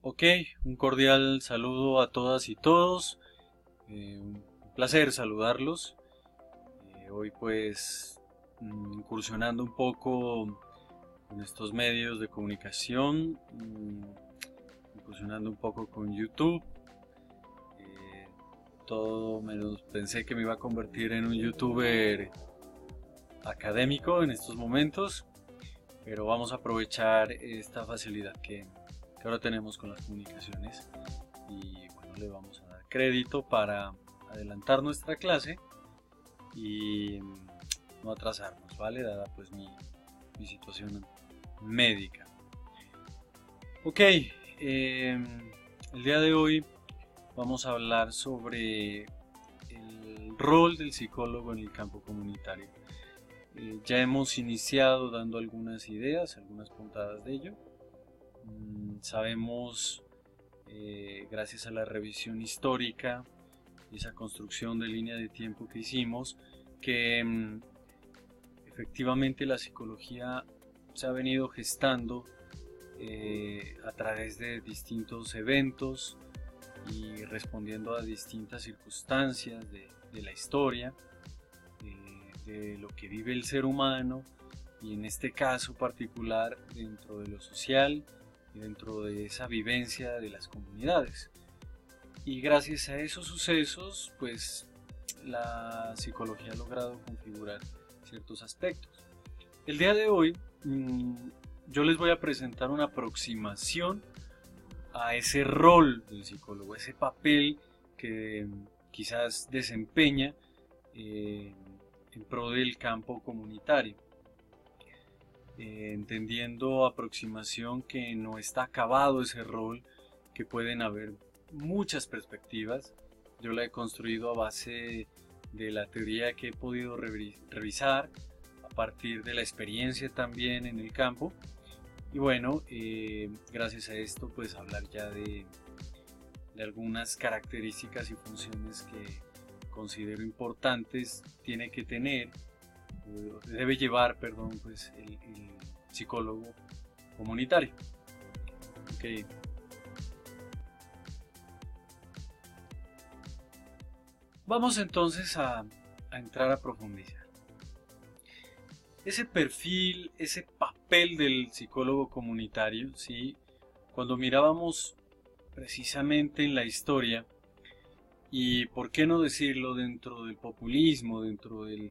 Ok, un cordial saludo a todas y todos. Un placer saludarlos. Hoy pues incursionando un poco en estos medios de comunicación, incursionando un poco con YouTube. eh, Todo menos pensé que me iba a convertir en un youtuber académico en estos momentos, pero vamos a aprovechar esta facilidad que ahora tenemos con las comunicaciones y bueno, le vamos a dar crédito para adelantar nuestra clase y no atrasarnos, ¿vale? Dada pues mi situación médica. Ok, el día de hoy vamos a hablar sobre el rol del psicólogo en el campo comunitario. Ya hemos iniciado dando algunas ideas, algunas puntadas de ello. Sabemos, gracias a la revisión histórica y esa construcción de línea de tiempo que hicimos, que efectivamente la psicología se ha venido gestando a través de distintos eventos y respondiendo a distintas circunstancias de la historia, de lo que vive el ser humano y en este caso particular dentro de lo social y dentro de esa vivencia de las comunidades. Y gracias a esos sucesos, pues la psicología ha logrado configurar ciertos aspectos. El día de hoy yo les voy a presentar una aproximación a ese rol del psicólogo, ese papel que quizás desempeña en pro del campo comunitario, entendiendo aproximación que no está acabado ese rol, que pueden haber muchas perspectivas. Yo la he construido a base de la teoría que he podido revisar, a partir de la experiencia también en el campo. Y bueno, gracias a esto pues hablar ya de algunas características y funciones que considero importantes tiene que tener, debe llevar, perdón, pues el psicólogo comunitario. Okay. Vamos entonces a entrar a profundizar. Ese perfil, ese papel del psicólogo comunitario, ¿sí? Cuando mirábamos precisamente en la historia, y por qué no decirlo dentro del populismo, dentro del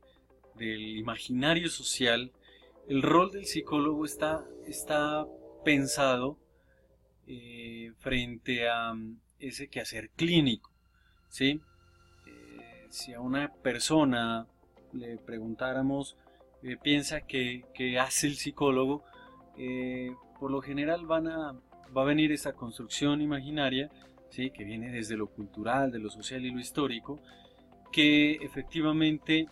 imaginario social, el rol del psicólogo está pensado frente a ese quehacer clínico, ¿sí? Si a una persona le preguntáramos, piensa que hace el psicólogo, por lo general va a venir esa construcción imaginaria, ¿sí? Que viene desde lo cultural, de lo social y lo histórico, que efectivamente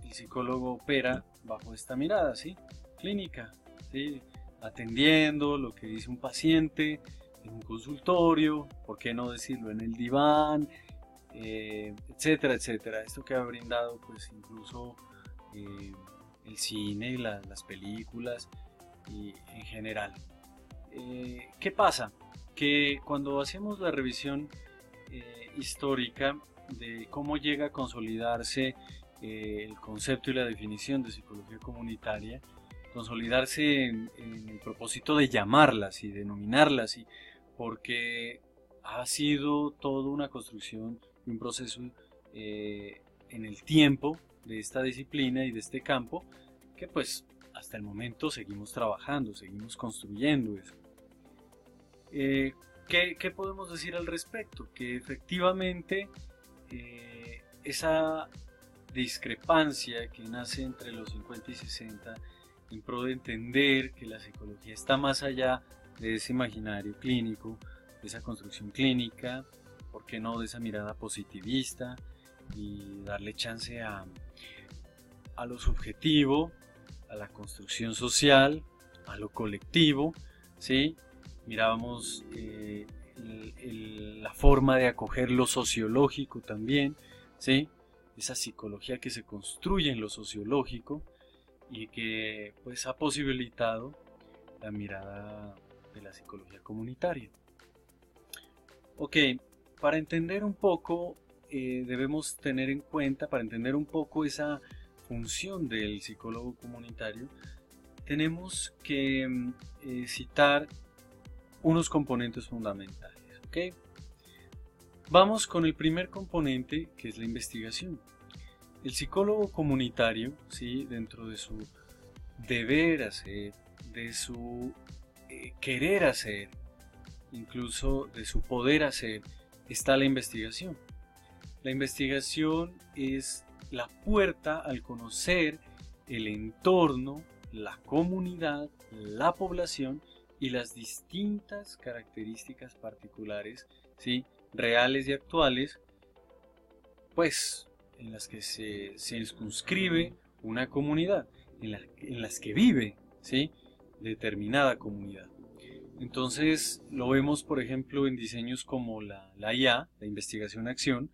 el psicólogo opera bajo esta mirada, ¿sí? Clínica, ¿sí? Atendiendo lo que dice un paciente en un consultorio, ¿por qué no decirlo en el diván? Etcétera, etcétera. Esto que ha brindado pues incluso eh, el cine, las películas y en general. ¿Qué pasa? Que cuando hacemos la revisión histórica de cómo llega a consolidarse el concepto y la definición de psicología comunitaria, consolidarse en el propósito de llamarlas y denominarlas, porque ha sido toda una construcción y un proceso en el tiempo de esta disciplina y de este campo que pues hasta el momento seguimos trabajando, seguimos construyendo eso. ¿Qué podemos decir al respecto? Que efectivamente esa discrepancia que nace entre los 50 y 60 en pro de entender que la psicología está más allá de ese imaginario clínico, de esa construcción clínica, ¿por qué no de esa mirada positivista y darle chance a lo subjetivo, a la construcción social, a lo colectivo, ¿sí? Mirábamos la forma de acoger lo sociológico también, ¿sí? Esa psicología que se construye en lo sociológico y que pues ha posibilitado la mirada de la psicología comunitaria. Ok, para entender un poco, debemos tener en cuenta, para entender un poco esa función del psicólogo comunitario, tenemos que citar unos componentes fundamentales. ¿Ok? Vamos con el primer componente, que es la investigación. El psicólogo comunitario, ¿sí? Dentro de su deber hacer, de su querer hacer, incluso de su poder hacer, está la investigación. La investigación es la puerta al conocer el entorno, la comunidad, la población y las distintas características particulares, ¿sí? Reales y actuales, pues en las que se circunscribe una comunidad, en las que vive, ¿sí? Determinada comunidad. Entonces lo vemos, por ejemplo, en diseños como la IA, la investigación-acción,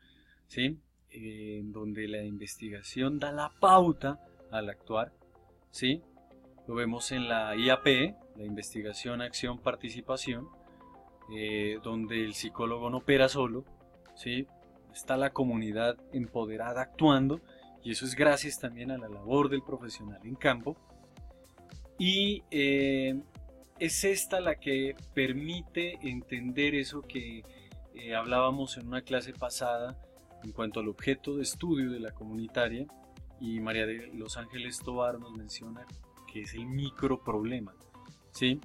¿sí? En donde la investigación da la pauta al actuar, ¿sí? Lo vemos en la IAP, la investigación-acción-participación, donde el psicólogo no opera solo, ¿sí? Está la comunidad empoderada actuando, y eso es gracias también a la labor del profesional en campo. Y es esta la que permite entender eso que hablábamos en una clase pasada en cuanto al objeto de estudio de la comunitaria, y María de Los Ángeles Tovar nos menciona que es el microproblema, ¿sí?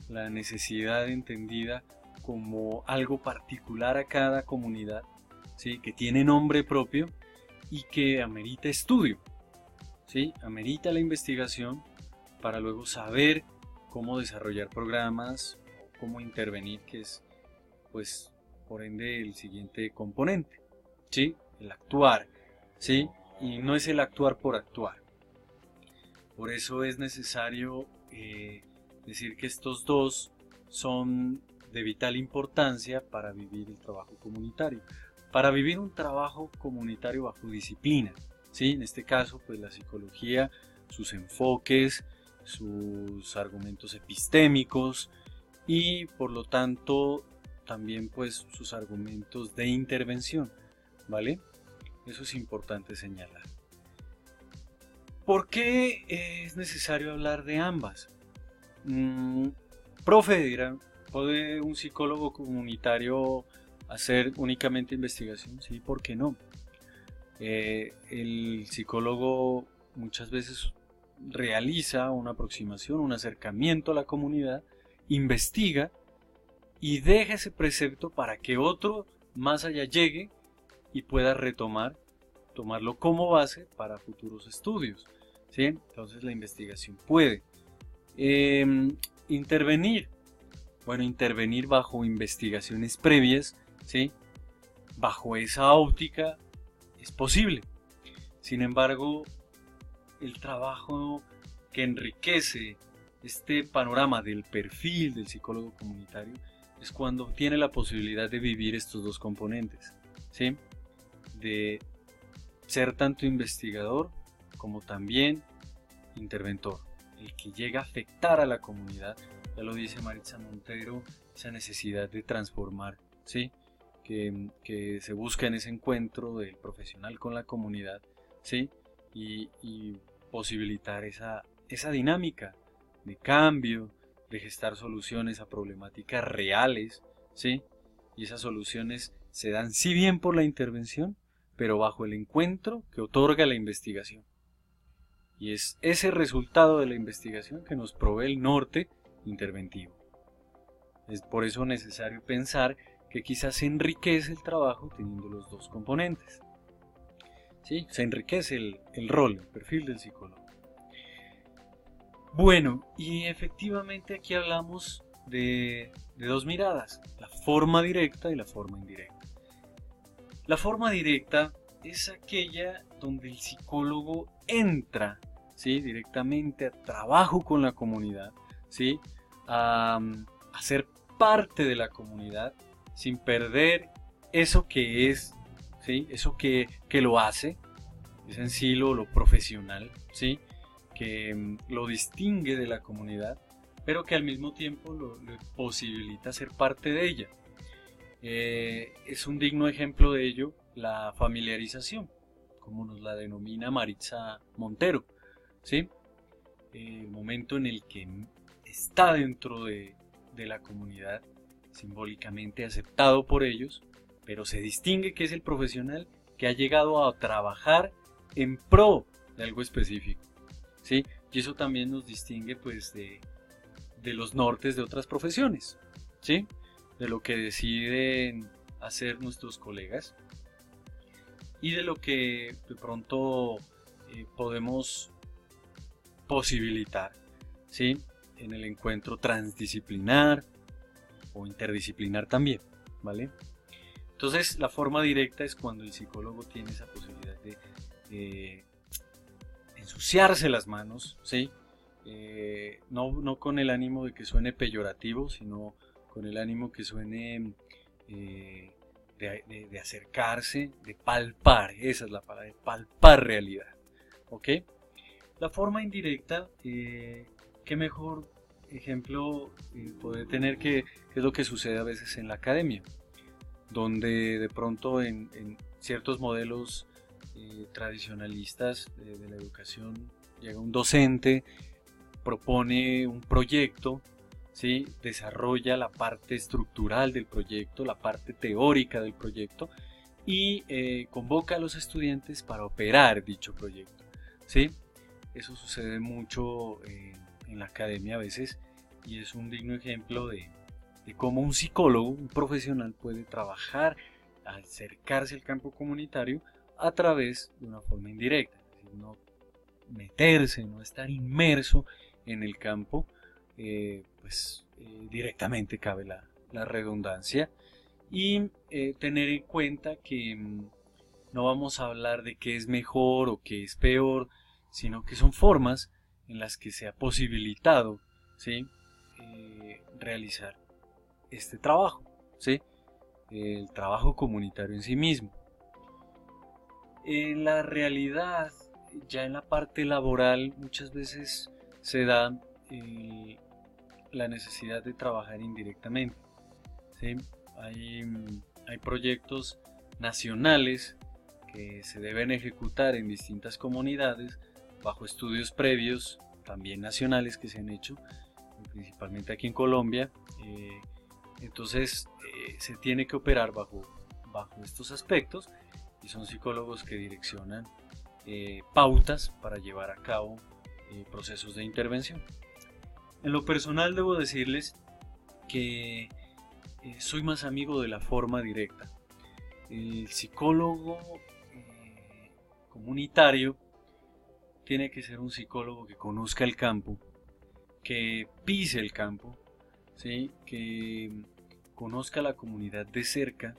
La necesidad entendida como algo particular a cada comunidad, ¿sí? Que tiene nombre propio y que amerita estudio, ¿sí? Amerita la investigación para luego saber cómo desarrollar programas, cómo intervenir, que es, pues, por ende, el siguiente componente, ¿sí? El actuar, ¿sí? Y no es el actuar por actuar. Por eso es necesario decir que estos dos son de vital importancia para vivir el trabajo comunitario. Para vivir un trabajo comunitario bajo disciplina, ¿sí? En este caso, pues la psicología, sus enfoques, sus argumentos epistémicos y por lo tanto también pues sus argumentos de intervención, ¿vale? Eso es importante señalar. ¿Por qué es necesario hablar de ambas? Profe, dirán, ¿puede un psicólogo comunitario hacer únicamente investigación? Sí, ¿por qué no? El psicólogo muchas veces realiza una aproximación, un acercamiento a la comunidad, investiga y deja ese precepto para que otro más allá llegue y pueda tomarlo como base para futuros estudios, ¿sí? Entonces la investigación puede intervenir, bueno, intervenir bajo investigaciones previas, ¿sí? Bajo esa óptica es posible. Sin embargo, el trabajo que enriquece este panorama del perfil del psicólogo comunitario es cuando tiene la posibilidad de vivir estos dos componentes, ¿sí? De ser tanto investigador como también interventor, el que llega a afectar a la comunidad. Ya lo dice Maritza Montero, esa necesidad de transformar, ¿sí? Que se busca en ese encuentro del profesional con la comunidad, ¿sí? Y posibilitar esa dinámica de cambio, de gestar soluciones a problemáticas reales, ¿sí? Y esas soluciones se dan si bien por la intervención, pero bajo el encuentro que otorga la investigación. Y es ese resultado de la investigación que nos provee el norte interventivo. Es por eso necesario pensar que quizás se enriquece el trabajo teniendo los dos componentes. ¿Sí? Se enriquece el rol, el perfil del psicólogo. Bueno, y efectivamente aquí hablamos de dos miradas, la forma directa y la forma indirecta. La forma directa es aquella donde el psicólogo entra, ¿sí? Directamente a trabajo con la comunidad, ¿sí? A ser parte de la comunidad sin perder eso que es, ¿sí? Eso que lo hace, es en sí lo profesional, ¿sí? Que lo distingue de la comunidad, pero que al mismo tiempo le posibilita ser parte de ella. Es un digno ejemplo de ello la familiarización, como nos la denomina Maritza Montero, ¿sí? El momento en el que está dentro de la comunidad, simbólicamente aceptado por ellos, pero se distingue que es el profesional que ha llegado a trabajar en pro de algo específico, ¿sí? Y eso también nos distingue pues de los nortes de otras profesiones, ¿sí? De lo que deciden hacer nuestros colegas y de lo que de pronto podemos posibilitar, ¿sí? En el encuentro transdisciplinar o interdisciplinar también, ¿vale? Entonces, la forma directa es cuando el psicólogo tiene esa posibilidad de ensuciarse las manos, ¿sí? No con el ánimo de que suene peyorativo, sino con el ánimo que suene de acercarse, de palpar, esa es la palabra, de palpar realidad, ¿ok? La forma indirecta, qué mejor ejemplo poder tener que es lo que sucede a veces en la academia, donde de pronto en ciertos modelos tradicionalistas de la educación llega un docente, propone un proyecto, ¿sí? Desarrolla la parte estructural del proyecto, la parte teórica del proyecto y convoca a los estudiantes para operar dicho proyecto, ¿sí? Eso sucede mucho en la academia a veces y es un digno ejemplo de cómo un psicólogo, un profesional puede trabajar, acercarse al campo comunitario a través de una forma indirecta, es decir, no meterse, no estar inmerso en el campo, directamente cabe la redundancia y tener en cuenta que no vamos a hablar de qué es mejor o qué es peor, sino que son formas en las que se ha posibilitado, ¿sí? Realizar este trabajo, ¿sí? El trabajo comunitario en sí mismo. En la realidad, ya en la parte laboral, muchas veces se da la necesidad de trabajar indirectamente, ¿sí? Hay proyectos nacionales que se deben ejecutar en distintas comunidades bajo estudios previos, también nacionales que se han hecho, principalmente aquí en Colombia. Entonces se tiene que operar bajo estos aspectos y son psicólogos que direccionan pautas para llevar a cabo procesos de intervención. En lo personal debo decirles que soy más amigo de la forma directa. El psicólogo comunitario tiene que ser un psicólogo que conozca el campo, que pise el campo, ¿sí? Que conozca la comunidad de cerca,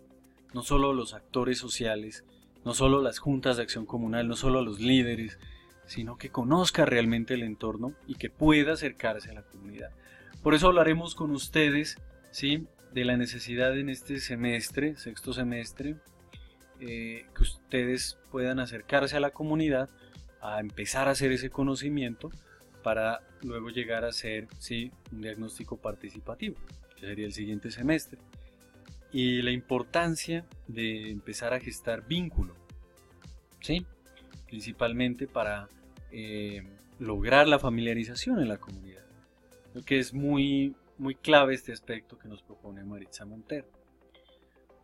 no solo los actores sociales, no solo las juntas de acción comunal, no solo los líderes, sino que conozca realmente el entorno y que pueda acercarse a la comunidad. Por eso hablaremos con ustedes, ¿sí? De la necesidad en este semestre, sexto semestre, que ustedes puedan acercarse a la comunidad, a empezar a hacer ese conocimiento para luego llegar a hacer, ¿sí? Un diagnóstico participativo, que sería el siguiente semestre. Y la importancia de empezar a gestar vínculo, ¿sí? Principalmente para lograr la familiarización en la comunidad. Creo que es muy clave este aspecto que nos propone Maritza Montero.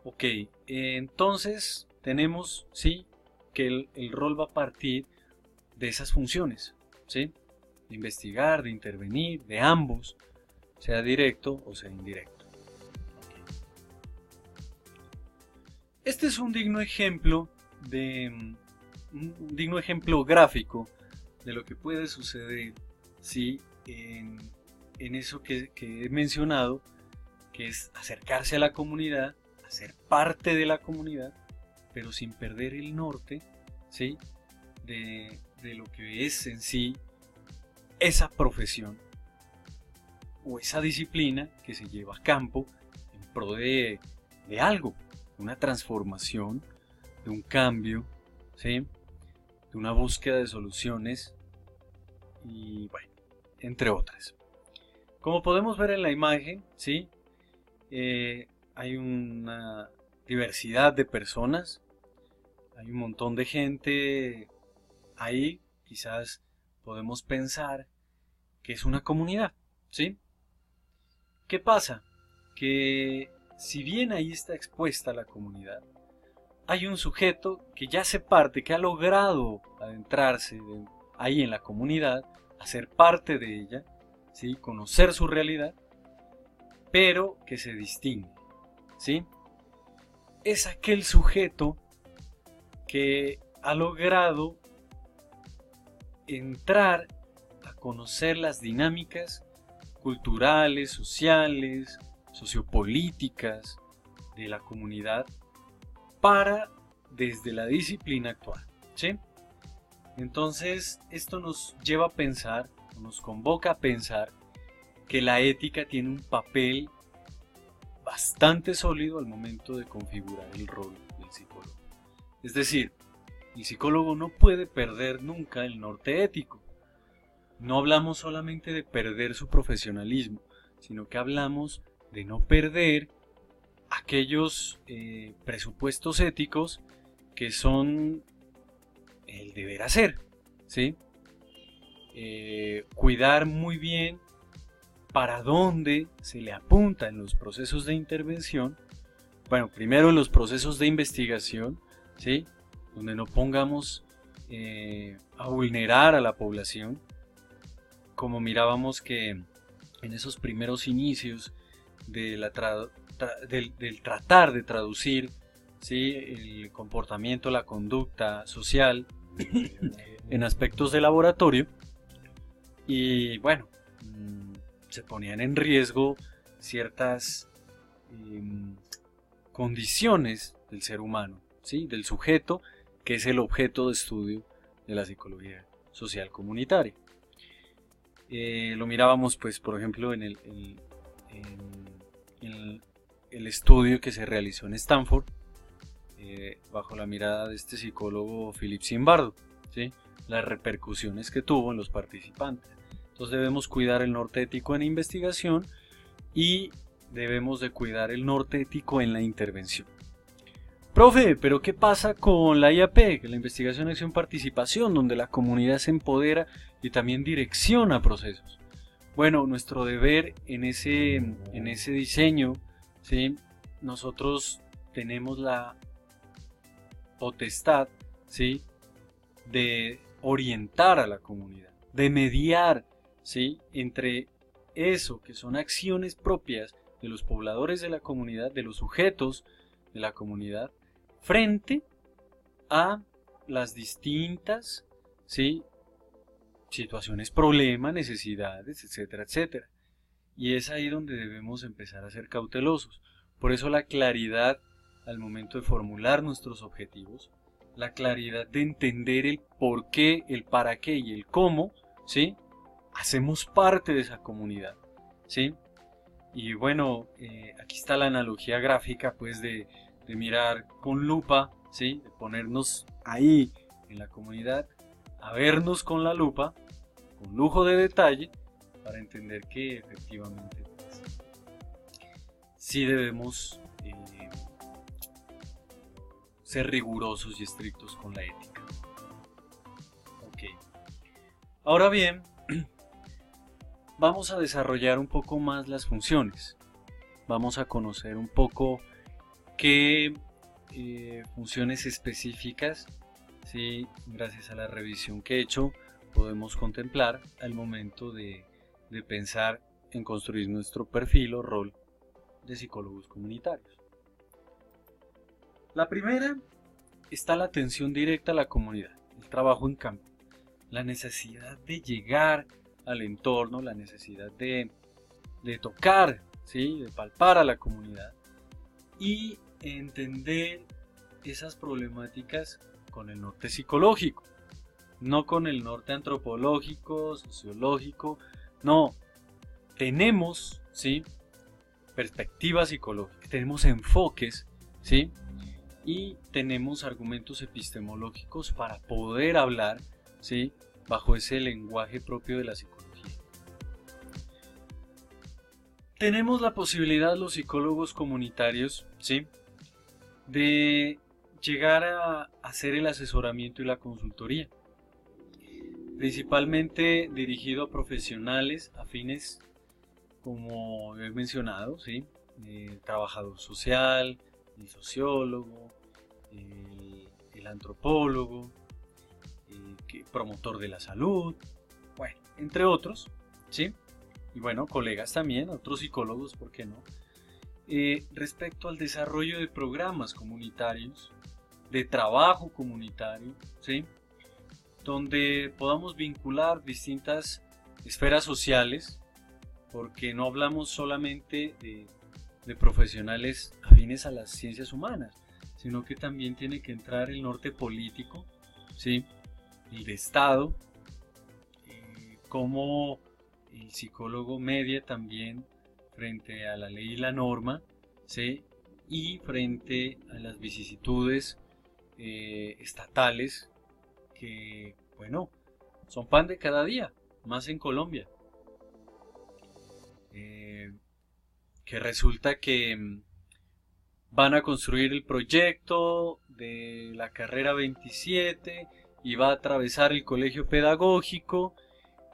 Ok, entonces tenemos, ¿sí? Que el rol va a partir de esas funciones, ¿sí? De investigar, de intervenir, de ambos, sea directo o sea indirecto. Okay. Este es un digno ejemplo un digno ejemplo gráfico de lo que puede suceder si en eso que he mencionado, que es acercarse a la comunidad, hacer parte de la comunidad, pero sin perder el norte, ¿sí? de lo que es en sí esa profesión o esa disciplina que se lleva a campo en pro de algo, una transformación, de un cambio, ¿sí? De una búsqueda de soluciones y bueno, entre otras. Como podemos ver en la imagen, ¿sí? hay una diversidad de personas, hay un montón de gente ahí, quizás podemos pensar que es una comunidad, ¿sí? ¿Qué pasa? Que si bien ahí está expuesta la comunidad, hay un sujeto que ya hace parte, que ha logrado adentrarse ahí en la comunidad, hacer parte de ella, ¿sí? Conocer su realidad, pero que se distingue, ¿sí? Es aquel sujeto que ha logrado entrar a conocer las dinámicas culturales, sociales, sociopolíticas de la comunidad para desde la disciplina actual, ¿sí? Entonces esto nos lleva a pensar, nos convoca a pensar que la ética tiene un papel bastante sólido al momento de configurar el rol del psicólogo. Es decir, el psicólogo no puede perder nunca el norte ético. No hablamos solamente de perder su profesionalismo, sino que hablamos de no perder aquellos presupuestos éticos que son el deber hacer, ¿sí? Cuidar muy bien para dónde se le apunta en los procesos de intervención. Bueno, primero en los procesos de investigación, ¿sí? Donde no pongamos a vulnerar a la población, como mirábamos que en esos primeros inicios de del tratar de traducir, ¿sí? El comportamiento, la conducta social en aspectos de laboratorio, y bueno, se ponían en riesgo ciertas condiciones del ser humano, ¿sí? Del sujeto, que es el objeto de estudio de la psicología social comunitaria. Lo mirábamos, pues, por ejemplo, en el estudio que se realizó en Stanford, bajo la mirada de este psicólogo Philip Zimbardo, ¿sí? Las repercusiones que tuvo en los participantes. Entonces debemos cuidar el norte ético en investigación y debemos de cuidar el norte ético en la intervención. Profe, pero ¿qué pasa con la IAP, que es la investigación, acción, participación, donde la comunidad se empodera y también direcciona procesos? Bueno, nuestro deber en ese diseño, ¿sí? Nosotros tenemos la potestad, ¿sí? De orientar a la comunidad, de mediar, ¿sí? Entre eso que son acciones propias de los pobladores de la comunidad, de los sujetos de la comunidad, frente a las distintas, ¿sí? Situaciones, problemas, necesidades, etcétera, etcétera. Y es ahí donde debemos empezar a ser cautelosos. Por eso la claridad al momento de formular nuestros objetivos, la claridad de entender el por qué, el para qué y el cómo, ¿sí? Hacemos parte de esa comunidad, ¿sí? Y bueno, aquí está la analogía gráfica, pues, de mirar con lupa, ¿sí? De ponernos ahí en la comunidad, a vernos con la lupa, con lujo de detalle, para entender que efectivamente, pues, sí debemos ser rigurosos y estrictos con la ética. Ok. Ahora bien, vamos a desarrollar un poco más las funciones. Vamos a conocer un poco qué funciones específicas, ¿sí? Gracias a la revisión que he hecho, podemos contemplar al momento de pensar en construir nuestro perfil o rol de psicólogos comunitarios. La primera está la atención directa a la comunidad, el trabajo en campo, la necesidad de llegar al entorno, la necesidad de tocar, ¿sí? De palpar a la comunidad y entender esas problemáticas con el norte psicológico, no con el norte antropológico, sociológico, no, tenemos, ¿sí? Perspectivas psicológicas, tenemos enfoques, ¿sí? Y tenemos argumentos epistemológicos para poder hablar, ¿sí? Bajo ese lenguaje propio de la psicología. Tenemos la posibilidad los psicólogos comunitarios, ¿sí?, de llegar a hacer el asesoramiento y la consultoría, principalmente dirigido a profesionales afines, como he mencionado, ¿sí?, el trabajador social, el sociólogo, el antropólogo, promotor de la salud, bueno, entre otros, ¿sí? Y bueno, colegas también, otros psicólogos, ¿por qué no? Respecto al desarrollo de programas comunitarios, de trabajo comunitario, ¿sí?, donde podamos vincular distintas esferas sociales, porque no hablamos solamente de profesionales afines a las ciencias humanas, sino que también tiene que entrar el norte político, ¿sí?, el de Estado, cómo el psicólogo media también frente a la ley y la norma, ¿sí?, y frente a las vicisitudes estatales que, bueno, son pan de cada día, más en Colombia. Que resulta que van a construir el proyecto de la carrera 27 y va a atravesar el colegio pedagógico,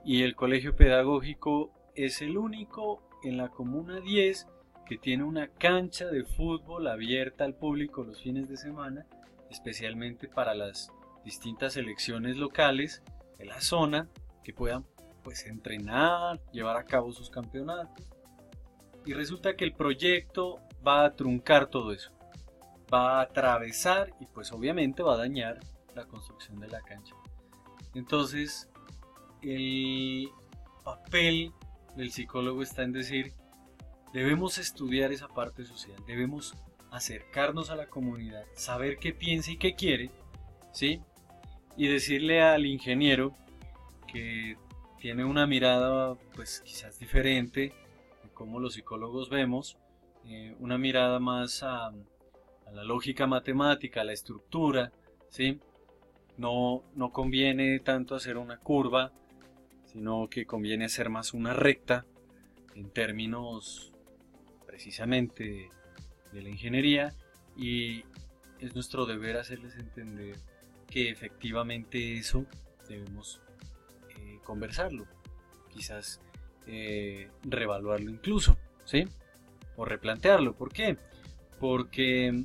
y el colegio pedagógico es el único en la comuna 10 que tiene una cancha de fútbol abierta al público los fines de semana, especialmente para las distintas selecciones locales de la zona, que puedan pues entrenar, llevar a cabo sus campeonatos. Y resulta que el proyecto va a truncar todo eso, va a atravesar y pues obviamente va a dañar la construcción de la cancha. Entonces el papel del psicólogo está en decir, debemos estudiar esa parte social, debemos acercarnos a la comunidad, saber qué piensa y qué quiere, ¿sí?, y decirle al ingeniero que tiene una mirada pues quizás diferente de cómo los psicólogos vemos, una mirada más a la lógica matemática, a la estructura, ¿sí? No conviene tanto hacer una curva, sino que conviene hacer más una recta en términos precisamente de la ingeniería, y es nuestro deber hacerles entender que efectivamente eso debemos conversarlo, quizás reevaluarlo incluso, ¿sí?, o replantearlo. ¿Por qué? Porque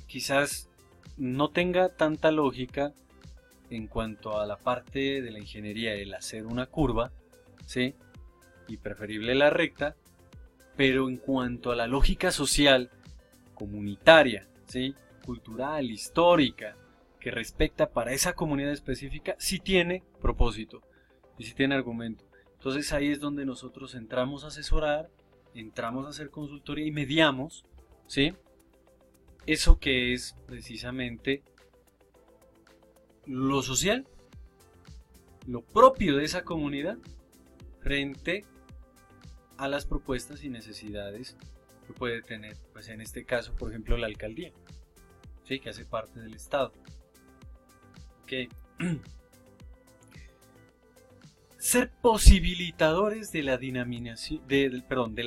quizás no tenga tanta lógica en cuanto a la parte de la ingeniería, el hacer una curva, ¿sí?, y preferible la recta, pero en cuanto a la lógica social, comunitaria, ¿sí?, cultural, histórica, que respecta para esa comunidad específica, sí tiene propósito y sí tiene argumento. Entonces ahí es donde nosotros entramos a asesorar, entramos a hacer consultoría y mediamos, ¿sí?, eso que es precisamente lo social, lo propio de esa comunidad, frente a las propuestas y necesidades que puede tener, pues en este caso, por ejemplo, la alcaldía, ¿sí?, que hace parte del Estado. Okay. Ser posibilitadores de la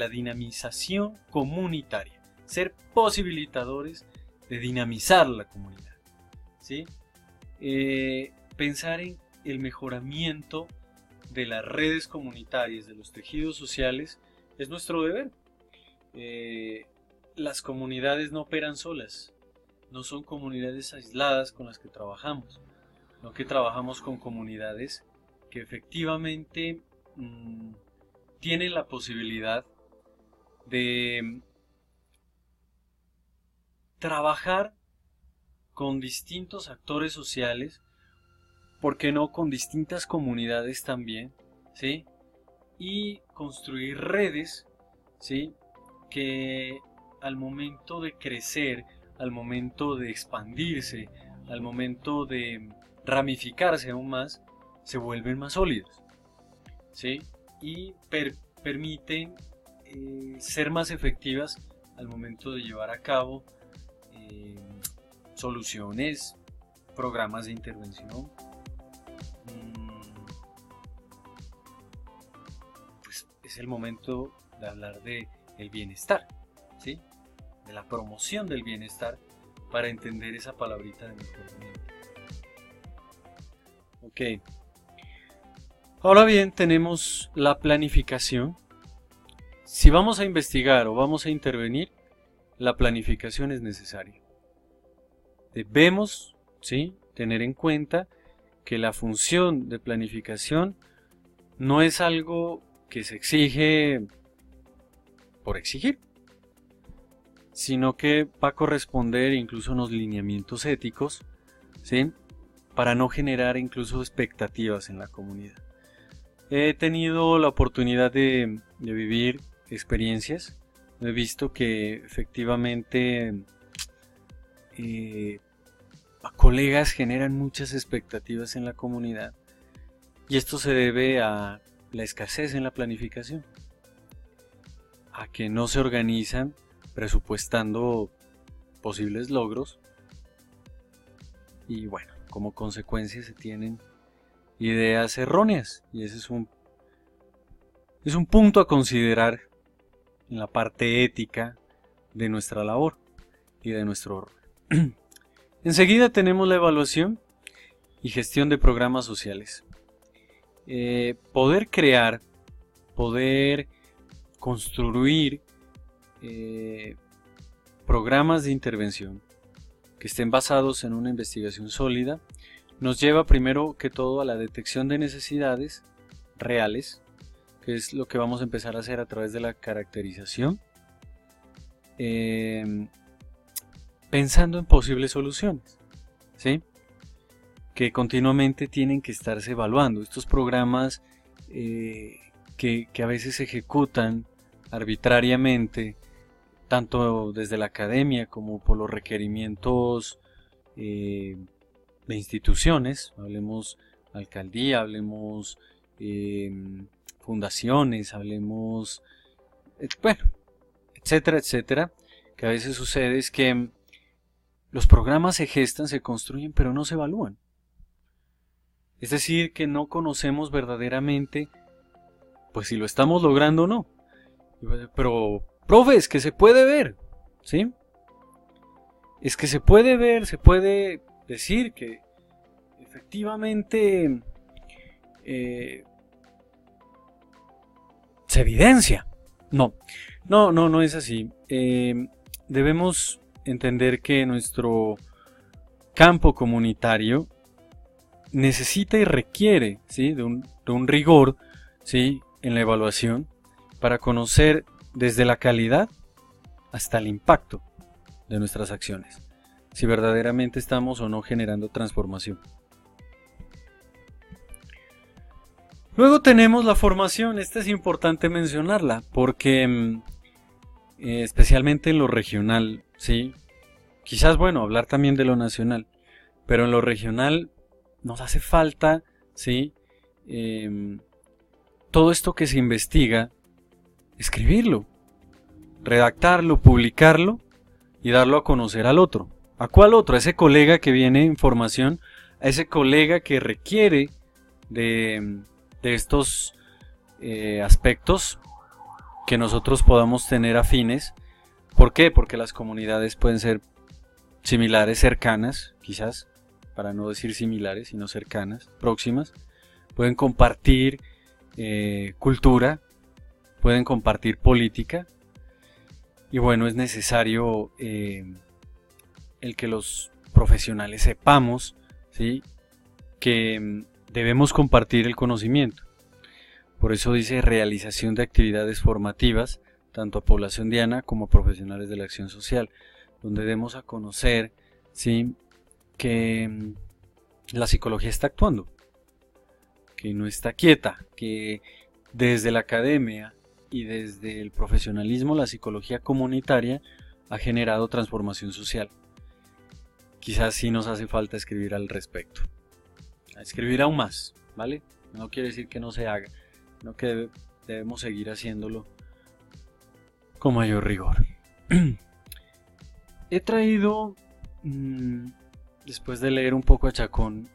dinamización comunitaria. Ser posibilitadores de dinamizar la comunidad, ¿sí? Pensar en el mejoramiento de las redes comunitarias, de los tejidos sociales, es nuestro deber. Las comunidades no operan solas, no son comunidades aisladas con las que trabajamos, sino que trabajamos con comunidades que efectivamente tienen la posibilidad de trabajar con distintos actores sociales, ¿por qué no con distintas comunidades también?, ¿sí?, y construir redes, ¿sí?, que al momento de crecer, al momento de expandirse, al momento de ramificarse aún más, se vuelven más sólidas, ¿sí?, y permiten ser más efectivas al momento de llevar a cabo soluciones, programas de intervención. Pues es el momento de hablar de el bienestar, ¿sí? De la promoción del bienestar, para entender esa palabrita de mejoramiento. Ok. Ahora bien, tenemos la planificación. Si vamos a investigar o vamos a intervenir, la planificación es necesaria. Debemos, ¿sí?, tener en cuenta que la función de planificación no es algo que se exige por exigir, sino que va a corresponder incluso a unos lineamientos éticos, ¿sí?, para no generar incluso expectativas en la comunidad. He tenido la oportunidad de vivir experiencias. He visto que efectivamente colegas generan muchas expectativas en la comunidad, y esto se debe a la escasez en la planificación, a que no se organizan presupuestando posibles logros, y bueno, como consecuencia se tienen ideas erróneas, y ese es un punto a considerar en la parte ética de nuestra labor y de nuestro rol. Enseguida tenemos la evaluación y gestión de programas sociales. Poder crear, poder construir programas de intervención que estén basados en una investigación sólida nos lleva primero que todo a la detección de necesidades reales, que es lo que vamos a empezar a hacer a través de la caracterización, pensando en posibles soluciones, ¿sí?, que continuamente tienen que estarse evaluando. Estos programas que a veces se ejecutan arbitrariamente, tanto desde la academia como por los requerimientos de instituciones, hablemos alcaldía, hablemos fundaciones, hablemos, bueno, etcétera, etcétera, que a veces sucede es que los programas se gestan, se construyen, pero no se evalúan. Es decir, que no conocemos verdaderamente, pues, si lo estamos logrando o no. Pero, profe, es que se puede ver, ¿sí? Es que se puede ver, se puede decir que efectivamente se evidencia. No es así. Debemos entender que nuestro campo comunitario necesita y requiere, ¿sí?, de un rigor, ¿sí?, en la evaluación, para conocer desde la calidad hasta el impacto de nuestras acciones, si verdaderamente estamos o no generando transformación. Luego tenemos la formación. Esta es importante mencionarla porque especialmente en lo regional, ¿sí?, quizás, bueno, hablar también de lo nacional, pero en lo regional nos hace falta, ¿sí?, todo esto que se investiga, escribirlo, redactarlo, publicarlo y darlo a conocer al otro. ¿A cuál otro? A ese colega que viene en formación, a ese colega que requiere de estos aspectos que nosotros podamos tener afines. ¿Por qué? Porque las comunidades pueden ser similares, cercanas, quizás, para no decir similares, sino cercanas, próximas. Pueden compartir cultura, pueden compartir política, y bueno, es necesario el que los profesionales sepamos, ¿sí?, que debemos compartir el conocimiento. Por eso dice realización de actividades formativas, tanto a población diana como a profesionales de la acción social, donde demos a conocer, ¿sí?, que la psicología está actuando, que no está quieta, que desde la academia y desde el profesionalismo la psicología comunitaria ha generado transformación social. Quizás sí nos hace falta escribir al respecto, escribir aún más, ¿vale? No quiere decir que no se haga, sino que debemos seguir haciéndolo con mayor rigor. He traído, después de leer un poco a Chacón,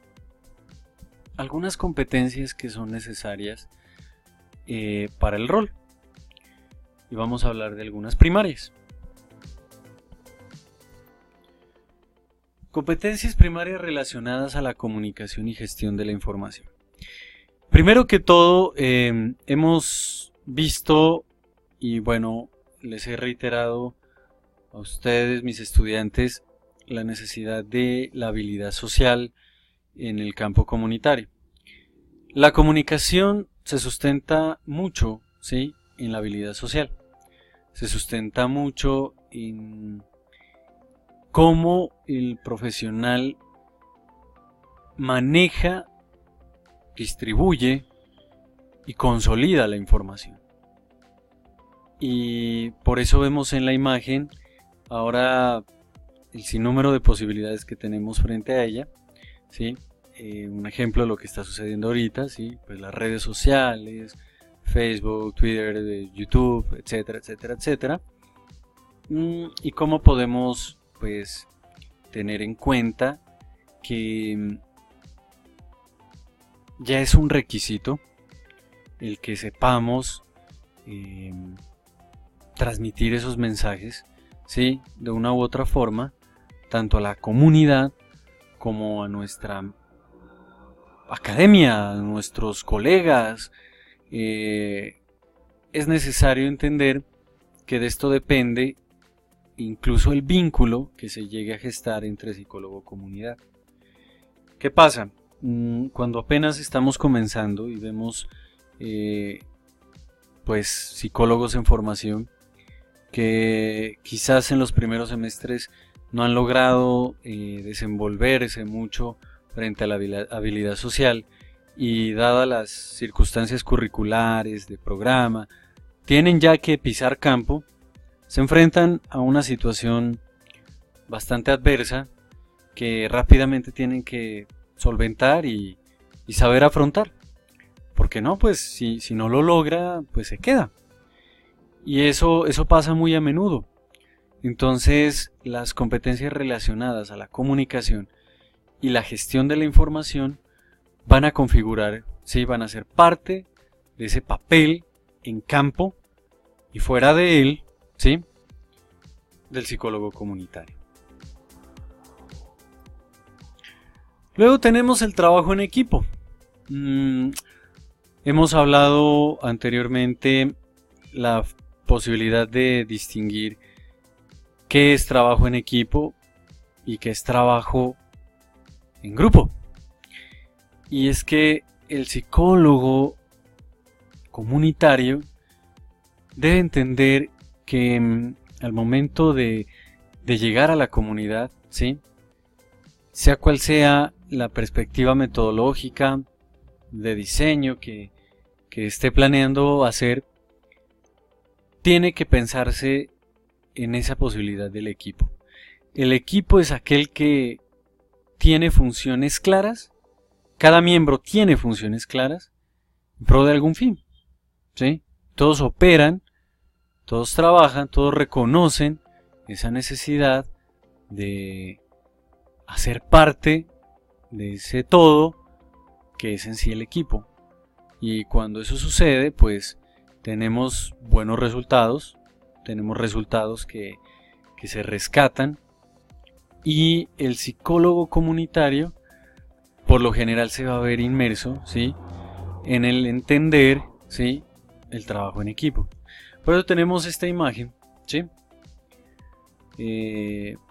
algunas competencias que son necesarias para el rol. y vamos a hablar de algunas primarias. Competencias primarias relacionadas a la comunicación y gestión de la información. Primero que todo, hemos visto, y bueno, les he reiterado a ustedes, mis estudiantes, la necesidad de la habilidad social en el campo comunitario. La comunicación se sustenta mucho, ¿sí?, en la habilidad social. Se sustenta mucho en cómo el profesional maneja, distribuye y consolida la información. Y por eso vemos en la imagen ahora el sinnúmero de posibilidades que tenemos frente a ella, ¿sí? Un ejemplo de lo que está sucediendo ahorita, ¿sí? Pues las redes sociales, Facebook, Twitter, YouTube, etcétera, etcétera, etcétera. Y cómo podemos, pues, tener en cuenta que ya es un requisito el que sepamos transmitir esos mensajes, ¿sí?, de una u otra forma, tanto a la comunidad como a nuestra academia, a nuestros colegas. Es necesario entender que de esto depende incluso el vínculo que se llegue a gestar entre psicólogo-comunidad. ¿Qué pasa? Cuando apenas estamos comenzando y vemos pues psicólogos en formación que quizás en los primeros semestres no han logrado desenvolverse mucho frente a la habilidad social, y dadas las circunstancias curriculares de programa, tienen ya que pisar campo, se enfrentan a una situación bastante adversa que rápidamente tienen que solventar y saber afrontar. Porque no, pues si no lo logra, pues se queda. Y eso pasa muy a menudo. Entonces, las competencias relacionadas a la comunicación y la gestión de la información van a configurar, ¿sí?, van a ser parte de ese papel en campo y fuera de él, ¿sí?, del psicólogo comunitario. Luego tenemos el trabajo en equipo. Hemos hablado anteriormente la posibilidad de distinguir qué es trabajo en equipo y qué es trabajo en grupo. Y es que el psicólogo comunitario debe entender que al momento de llegar a la comunidad, ¿sí?, sea cual sea la perspectiva metodológica de diseño que esté planeando hacer, tiene que pensarse en esa posibilidad del equipo. El equipo es aquel que tiene funciones claras, cada miembro tiene funciones claras en pro de algún fin, ¿sí? Todos operan, todos trabajan, todos reconocen esa necesidad de hacer parte de ese todo que es en sí el equipo. Y cuando eso sucede, pues tenemos buenos resultados, tenemos resultados que se rescatan, y el psicólogo comunitario por lo general se va a ver inmerso, ¿sí?, en el entender, ¿sí?, el trabajo en equipo. Por eso tenemos esta imagen, ¿sí?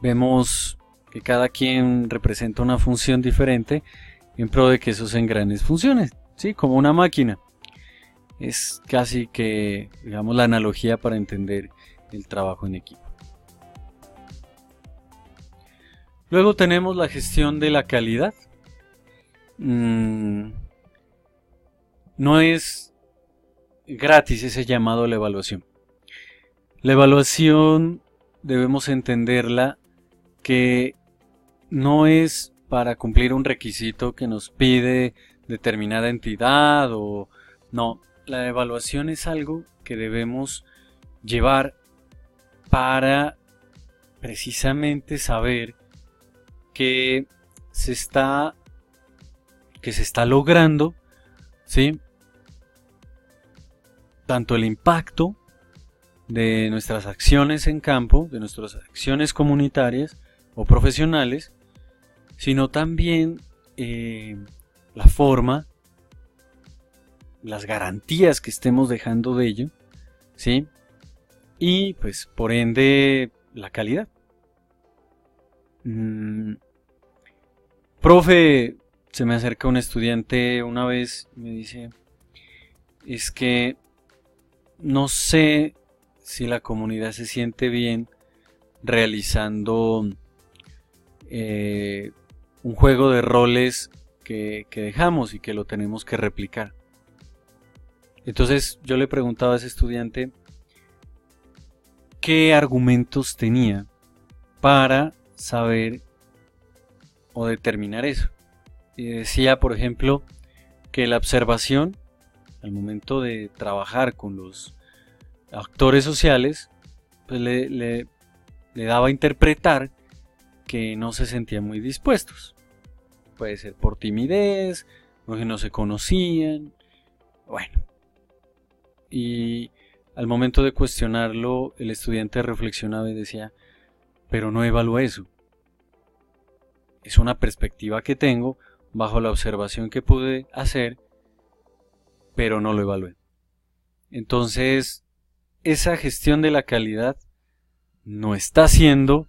Vemos que cada quien representa una función diferente en pro de que esos engranes funcionen, ¿sí?, como una máquina. Es casi que, digamos, la analogía para entender el trabajo en equipo. Luego tenemos la gestión de la calidad. No es gratis ese llamado a la evaluación. La evaluación debemos entenderla que no es para cumplir un requisito que nos pide determinada entidad o no. La evaluación es algo que debemos llevar para precisamente saber que se está logrando, ¿sí?, tanto el impacto de nuestras acciones en campo, de nuestras acciones comunitarias o profesionales, sino también la forma, las garantías que estemos dejando de ello, ¿sí? Y pues por ende la calidad. Profe, se me acerca un estudiante una vez y me dice, es que no sé si la comunidad se siente bien realizando un juego de roles que dejamos y que lo tenemos que replicar. Entonces yo le preguntaba a ese estudiante qué argumentos tenía para saber o determinar eso. Y decía, por ejemplo, que la observación, al momento de trabajar con los actores sociales, pues le daba a interpretar que no se sentían muy dispuestos. Puede ser por timidez, porque no se conocían, bueno. Y al momento de cuestionarlo, el estudiante reflexionaba y decía, pero no evalúo eso. Es una perspectiva que tengo bajo la observación que pude hacer, pero no lo evalué. Entonces, esa gestión de la calidad no está siendo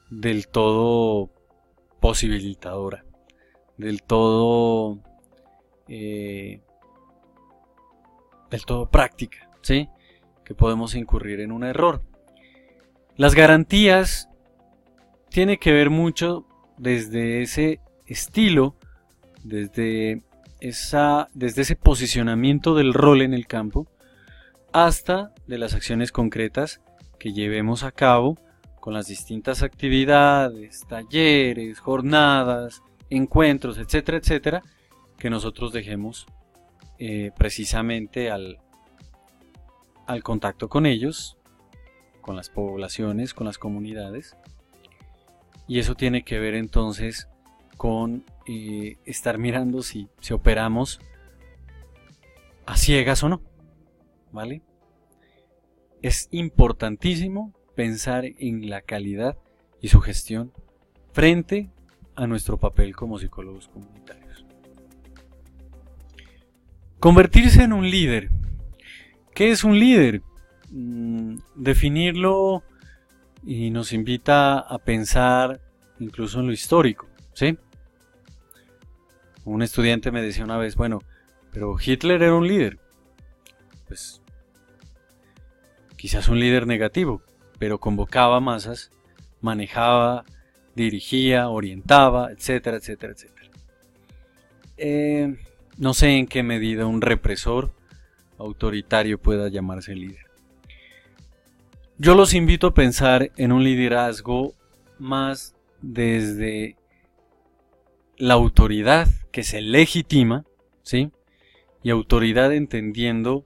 del todo posibilitadora, del todo práctica, ¿sí? Que podemos incurrir en un error. Las garantías tiene que ver mucho desde ese estilo, desde ese posicionamiento del rol en el campo, hasta de las acciones concretas que llevemos a cabo con las distintas actividades, talleres, jornadas, encuentros, etcétera, etcétera, que nosotros dejemos precisamente al contacto con ellos, con las poblaciones, con las comunidades. Y eso tiene que ver entonces con estar mirando si operamos a ciegas o no, ¿vale? Es importantísimo pensar en la calidad y su gestión frente a nuestro papel como psicólogos comunitarios. Convertirse en un líder. ¿Qué es un líder? Definirlo y nos invita a pensar incluso en lo histórico, ¿sí? Un estudiante me decía una vez, bueno, pero Hitler era un líder. Pues quizás un líder negativo, pero convocaba masas, manejaba, dirigía, orientaba, etcétera, etcétera, etcétera. No sé en qué medida un represor autoritario pueda llamarse líder. Yo los invito a pensar en un liderazgo más desde la autoridad que se legitima, ¿sí? Y autoridad entendiendo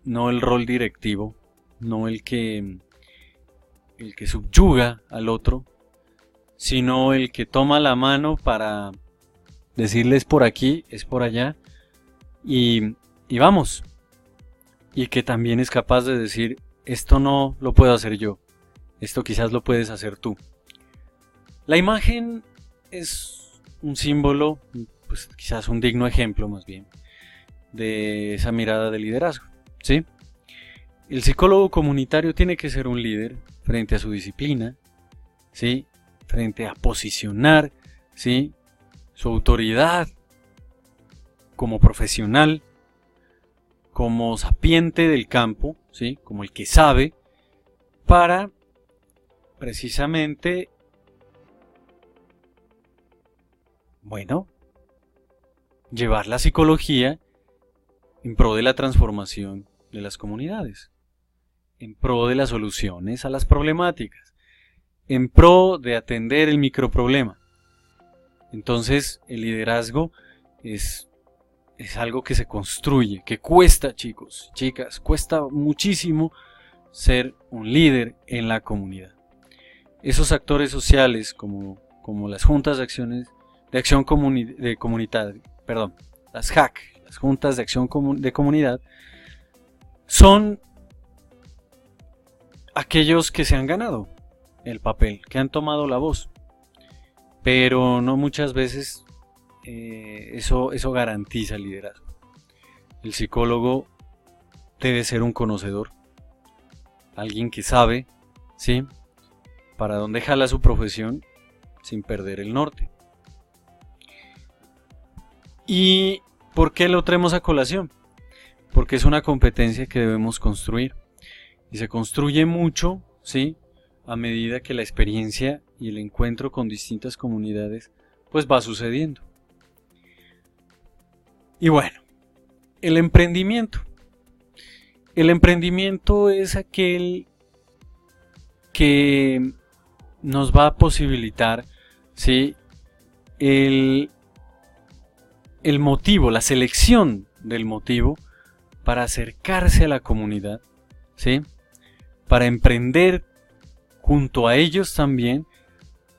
no el rol directivo, no el que subyuga al otro, sino el que toma la mano para decirle es por aquí, es por allá, y vamos. Y que también es capaz de decir, esto no lo puedo hacer yo, esto quizás lo puedes hacer tú. La imagen es un símbolo, pues quizás un digno ejemplo más bien, de esa mirada de liderazgo, ¿sí? El psicólogo comunitario tiene que ser un líder frente a su disciplina, ¿sí? Frente a posicionar, ¿sí? Su autoridad como profesional, como sapiente del campo, ¿sí? Como el que sabe, para precisamente, bueno, llevar la psicología en pro de la transformación de las comunidades, en pro de las soluciones a las problemáticas, en pro de atender el microproblema. Entonces, el liderazgo es algo que se construye, que cuesta, chicos, chicas, cuesta muchísimo ser un líder en la comunidad. Esos actores sociales como las juntas de acción comunitaria, las JAC, las juntas de acción de comunidad, son aquellos que se han ganado el papel, que han tomado la voz, pero no muchas veces eso garantiza el liderazgo. El psicólogo debe ser un conocedor, alguien que sabe, ¿sí?, para dónde jala su profesión sin perder el norte. ¿Y por qué lo traemos a colación? Porque es una competencia que debemos construir. Y se construye mucho, ¿sí?, a medida que la experiencia y el encuentro con distintas comunidades pues va sucediendo. Y bueno, el emprendimiento. El emprendimiento es aquel que nos va a posibilitar, ¿sí?, el motivo, la selección del motivo para acercarse a la comunidad, ¿sí?, para emprender junto a ellos también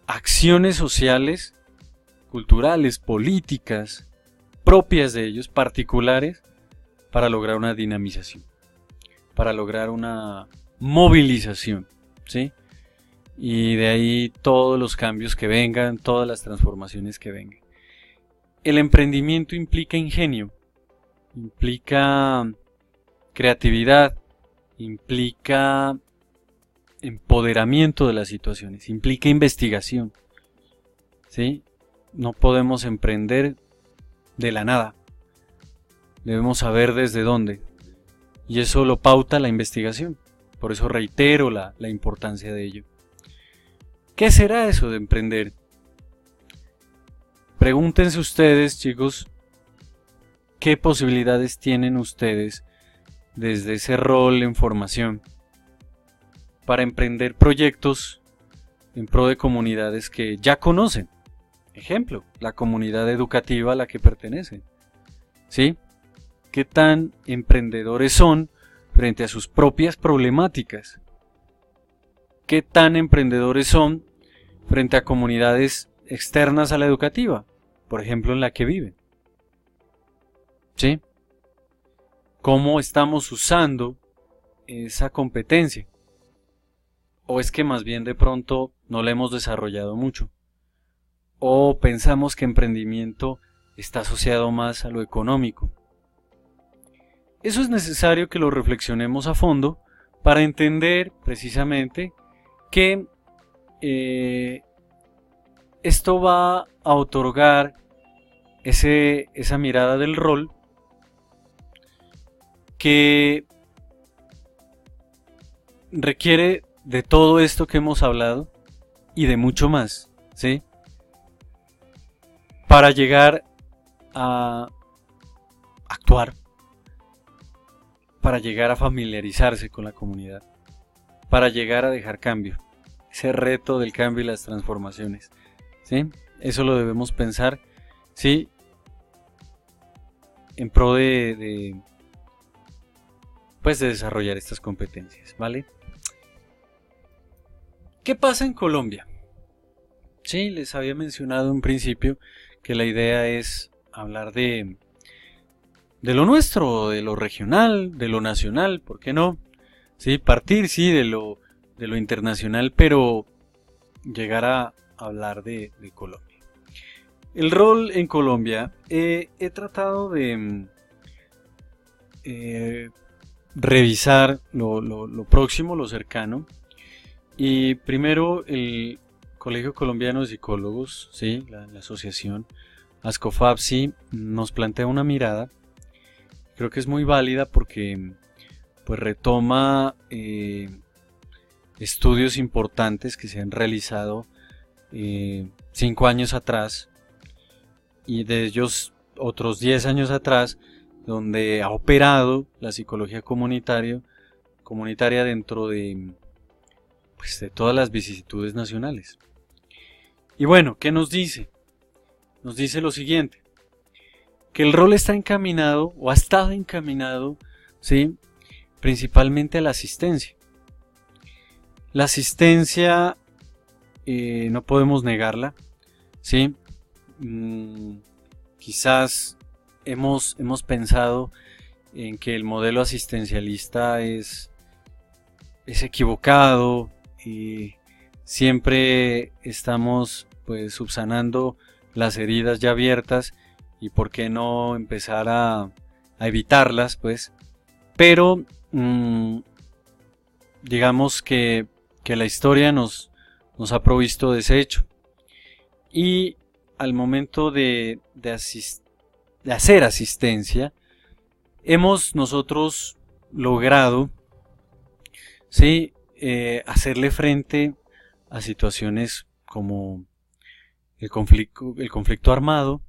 acciones sociales, culturales, políticas, propias de ellos, particulares, para lograr una dinamización, para lograr una movilización, ¿sí? Y de ahí todos los cambios que vengan, todas las transformaciones que vengan. El emprendimiento implica ingenio, implica creatividad, implica empoderamiento de las situaciones, implica investigación, ¿sí? No podemos emprender de la nada, debemos saber desde dónde, y eso lo pauta la investigación. Por eso reitero la importancia de ello. ¿Qué será eso de emprender? Pregúntense ustedes, chicos, ¿qué posibilidades tienen ustedes desde ese rol en formación para emprender proyectos en pro de comunidades que ya conocen? Ejemplo, la comunidad educativa a la que pertenecen, ¿sí? ¿Qué tan emprendedores son frente a sus propias problemáticas? ¿Qué tan emprendedores son frente a comunidades externas a la educativa, por ejemplo en la que viven? ¿Sí? ¿Cómo estamos usando esa competencia? ¿O es que más bien de pronto no la hemos desarrollado mucho? ¿O pensamos que emprendimiento está asociado más a lo económico? Eso es necesario que lo reflexionemos a fondo para entender precisamente que esto va a otorgar esa mirada del rol que requiere de todo esto que hemos hablado y de mucho más, ¿sí?, para llegar a actuar, para llegar a familiarizarse con la comunidad, para llegar a dejar cambio, ese reto del cambio y las transformaciones, ¿sí? Eso lo debemos pensar, ¿sí?, en pro de desarrollar estas competencias, ¿vale? ¿Qué pasa en Colombia? Sí, les había mencionado en principio que la idea es hablar de lo nuestro, de lo regional, de lo nacional, ¿por qué no? Sí, partir, sí, de lo internacional, pero llegar a hablar de Colombia. El rol en Colombia, he tratado de revisar lo próximo, lo cercano, y primero el Colegio Colombiano de Psicólogos, ¿sí?, la asociación ASCOFAPSI, nos plantea una mirada, creo que es muy válida porque pues retoma estudios importantes que se han realizado 5 años atrás y de ellos otros 10 años atrás, donde ha operado la psicología comunitaria dentro de todas las vicisitudes nacionales. Y bueno, ¿qué nos dice? Nos dice lo siguiente, que el rol está encaminado o ha estado encaminado, ¿sí?, principalmente a la asistencia. La asistencia no podemos negarla, ¿sí? Quizás hemos pensado en que el modelo asistencialista es es equivocado y siempre estamos pues subsanando las heridas ya abiertas y por qué no empezar a evitarlas, pues. Pero digamos que la historia nos ha provisto de ese hecho. Y al momento de hacer asistencia, hemos nosotros logrado, ¿sí? Hacerle frente a situaciones como el conflicto armado,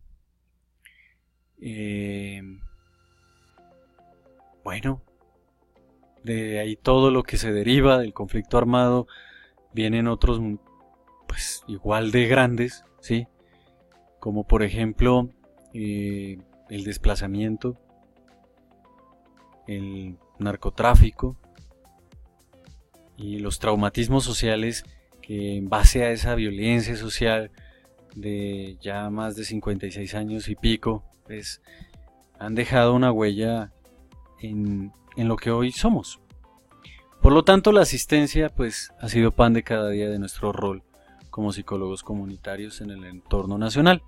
bueno, de ahí todo lo que se deriva del conflicto armado, vienen otros pues igual de grandes, ¿sí? Como por ejemplo el desplazamiento, el narcotráfico y los traumatismos sociales que en base a esa violencia social de ya más de 56 años y pico, pues han dejado una huella en lo que hoy somos. Por lo tanto, la asistencia pues ha sido pan de cada día de nuestro rol como psicólogos comunitarios en el entorno nacional.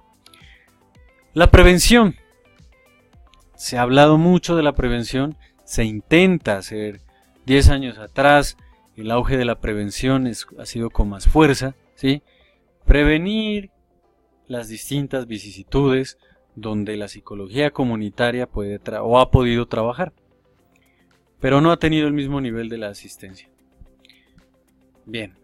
La prevención. Se ha hablado mucho de la prevención, se intenta hacer. 10 años atrás el auge de la prevención ha sido con más fuerza, ¿sí? Prevenir las distintas vicisitudes donde la psicología comunitaria puede o ha podido trabajar, pero no ha tenido el mismo nivel de la asistencia. Bien.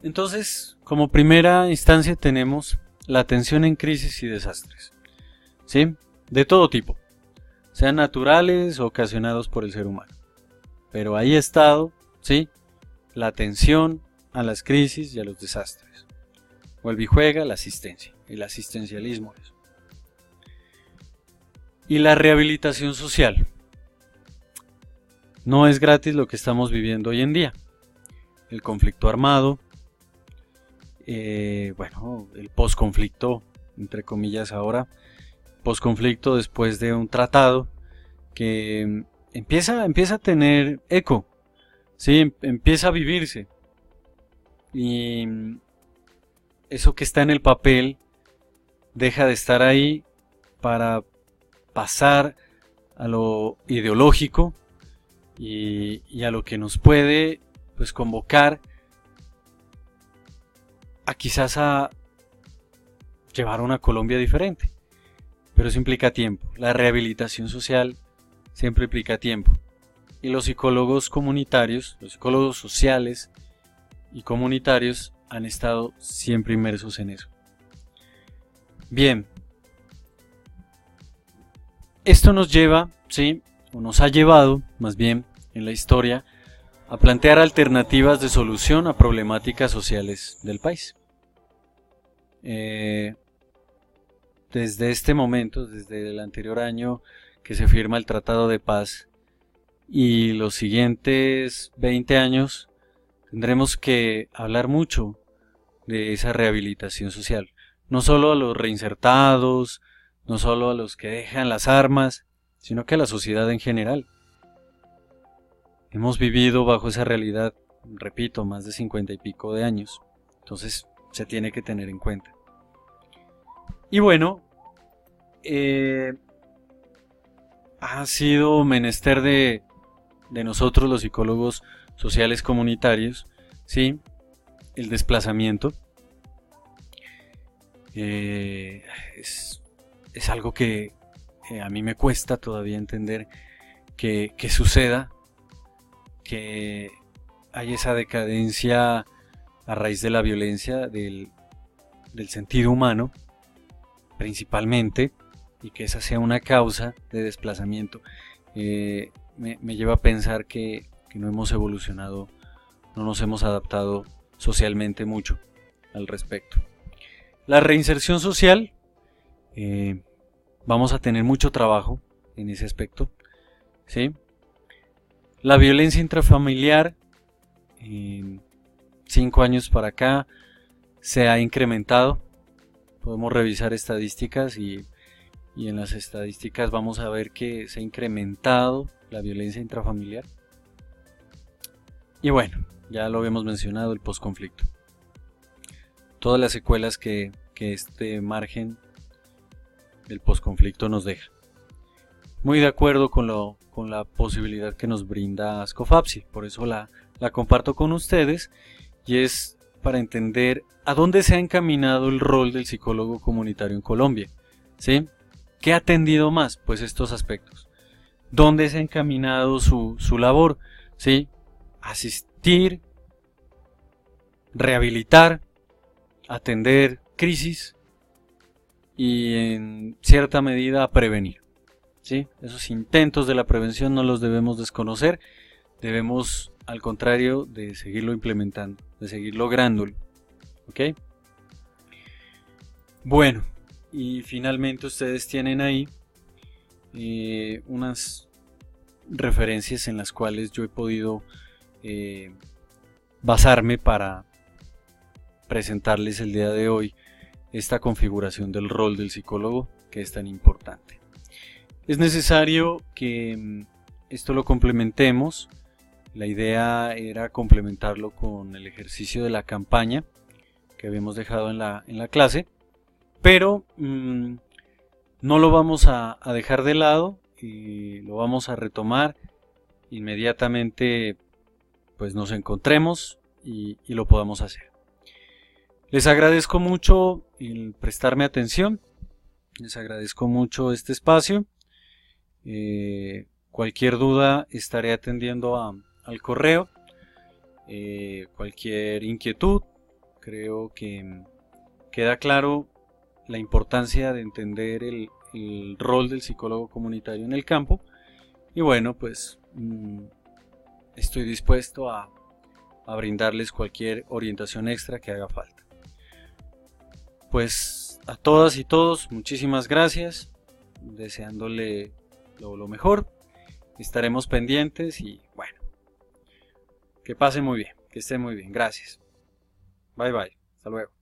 Entonces, como primera instancia tenemos la atención en crisis y desastres, ¿sí? De todo tipo, sean naturales o ocasionados por el ser humano. Pero ahí ha estado, ¿sí? La atención a las crisis y a los desastres. Vuelve y juega la asistencia, el asistencialismo. Eso. Y la rehabilitación social. No es gratis lo que estamos viviendo hoy en día. El conflicto armado, bueno, el posconflicto, entre comillas ahora, posconflicto después de un tratado que empieza a tener eco, ¿sí? Empieza a vivirse. Y eso que está en el papel deja de estar ahí para pasar a lo ideológico y a lo que nos puede pues convocar a quizás a llevar una Colombia diferente. Pero eso implica tiempo. La rehabilitación social siempre implica tiempo. Y los psicólogos comunitarios, los psicólogos sociales y comunitarios han estado siempre inmersos en eso. Bien. Esto nos lleva, ¿sí? O nos ha llevado, más bien, en la historia, a plantear alternativas de solución a problemáticas sociales del país. Desde este momento, desde el anterior año que se firma el Tratado de Paz y los siguientes 20 años, tendremos que hablar mucho de esa rehabilitación social. No solo a los reinsertados, no solo a los que dejan las armas, sino que a la sociedad en general. Hemos vivido bajo esa realidad, repito, más de 50 y pico de años. Entonces se tiene que tener en cuenta. Y bueno, ha sido menester de nosotros los psicólogos sociales comunitarios, ¿sí? El desplazamiento. Es algo que a mí me cuesta todavía entender que suceda, que hay esa decadencia a raíz de la violencia del sentido humano, principalmente, y que esa sea una causa de desplazamiento. Me lleva a pensar que no hemos evolucionado, no nos hemos adaptado socialmente mucho al respecto. La reinserción social, vamos a tener mucho trabajo en ese aspecto, ¿sí? La violencia intrafamiliar, en 5 años para acá, se ha incrementado. Podemos revisar estadísticas y en las estadísticas vamos a ver que se ha incrementado la violencia intrafamiliar. Y bueno, ya lo habíamos mencionado, el posconflicto. Todas las secuelas que este margen del posconflicto nos deja. Muy de acuerdo con la posibilidad que nos brinda Scofapsi, por eso la comparto con ustedes, y es para entender a dónde se ha encaminado el rol del psicólogo comunitario en Colombia, ¿sí? ¿Qué ha atendido más? Pues estos aspectos. ¿Dónde se ha encaminado su labor? ¿Sí? Asistir, rehabilitar, atender crisis y en cierta medida prevenir. ¿Sí? Esos intentos de la prevención no los debemos desconocer, debemos al contrario de seguirlo implementando, de seguir lográndolo. ¿Ok? Bueno, y finalmente ustedes tienen ahí unas referencias en las cuales yo he podido basarme para presentarles el día de hoy esta configuración del rol del psicólogo que es tan importante. Es necesario que esto lo complementemos. La idea era complementarlo con el ejercicio de la campaña que habíamos dejado en la clase, pero no lo vamos a dejar de lado y lo vamos a retomar inmediatamente, pues nos encontremos y lo podamos hacer. Les agradezco mucho el prestarme atención, les agradezco mucho este espacio. Cualquier duda estaré atendiendo al correo, cualquier inquietud. Creo que queda claro la importancia de entender el rol del psicólogo comunitario en el campo y bueno, pues estoy dispuesto a brindarles cualquier orientación extra que haga falta. Pues a todas y todos, muchísimas gracias, deseándole lo mejor, estaremos pendientes y bueno, que pasen muy bien, que estén muy bien, gracias, bye bye, hasta luego.